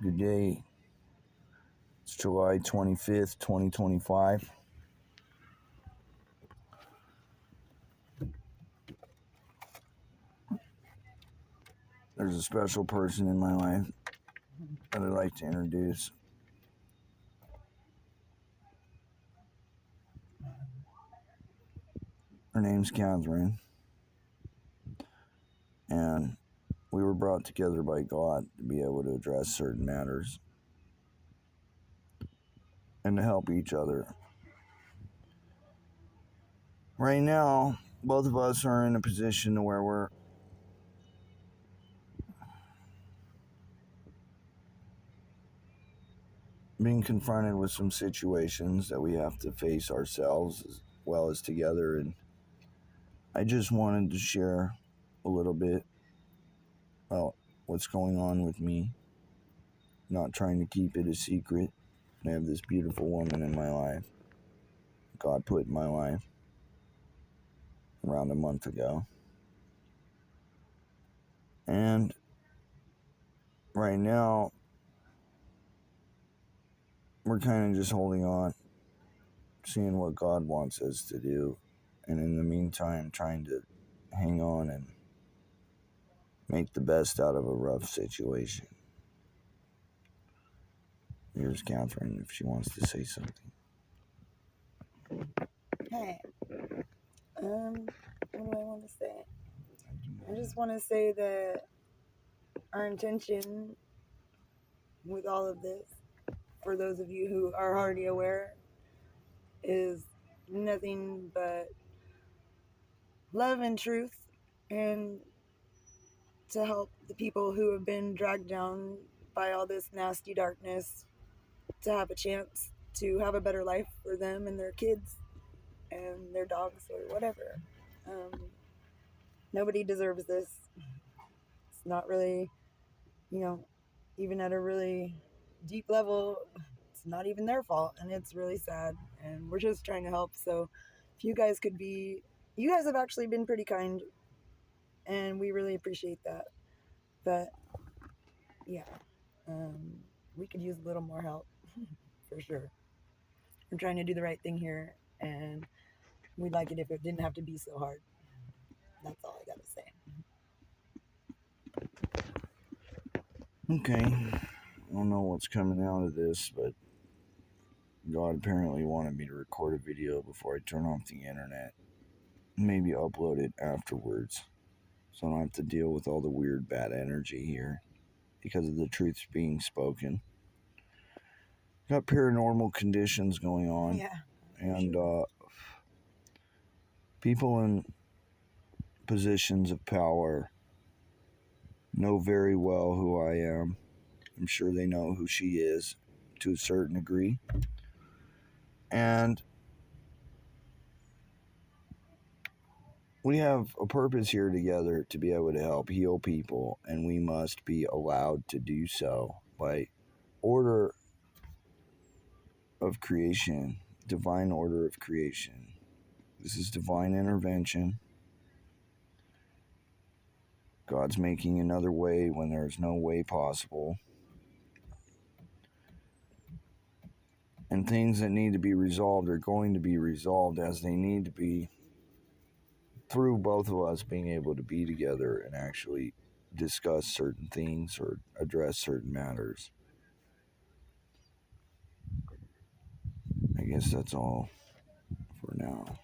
Good day. It's July 25th, 2025. There's a special person in my life that I'd like to introduce. Her name's Catherine, and we were brought together by God to be able to address certain matters and to help each other. Right now, both of us are in a position where we're being confronted with some situations that we have to face ourselves as well as together, and I just wanted to share a little bit about what's going on with me, not trying to keep it a secret. I have this beautiful woman in my life, God put in my life around a month ago. And right now, we're kind of just holding on, seeing what God wants us to do. And in the meantime, trying to hang on and make the best out of a rough situation. Here's Catherine if she wants to say something. Hey, what do I want to say? I just want to say that our intention with all of this, for those of you who are already aware, is nothing but love and truth, and to help the people who have been dragged down by all this nasty darkness to have a chance to have a better life for them and their kids and their dogs or whatever. Nobody deserves this. It's not really, even at a really deep level, it's not even their fault, and it's really sad, and we're just trying to help. So if you guys have actually been pretty kind, and we really appreciate that. But yeah, we could use a little more help for sure. We're trying to do the right thing here, and we'd like it if it didn't have to be so hard. That's all I gotta say. Okay, I don't know what's coming out of this, but God apparently wanted me to record a video before I turn off the internet. Maybe upload it afterwards, so I don't have to deal with all the weird bad energy here because of the truths being spoken. Got paranormal conditions going on. Yeah. And people in positions of power know very well who I am. I'm sure they know who she is to a certain degree. And we have a purpose here together to be able to help heal people, and we must be allowed to do so by order of creation, divine order of creation. This is divine intervention. God's making another way when there's no way possible. And things that need to be resolved are going to be resolved as they need to be, through both of us being able to be together and actually discuss certain things or address certain matters. I guess that's all for now.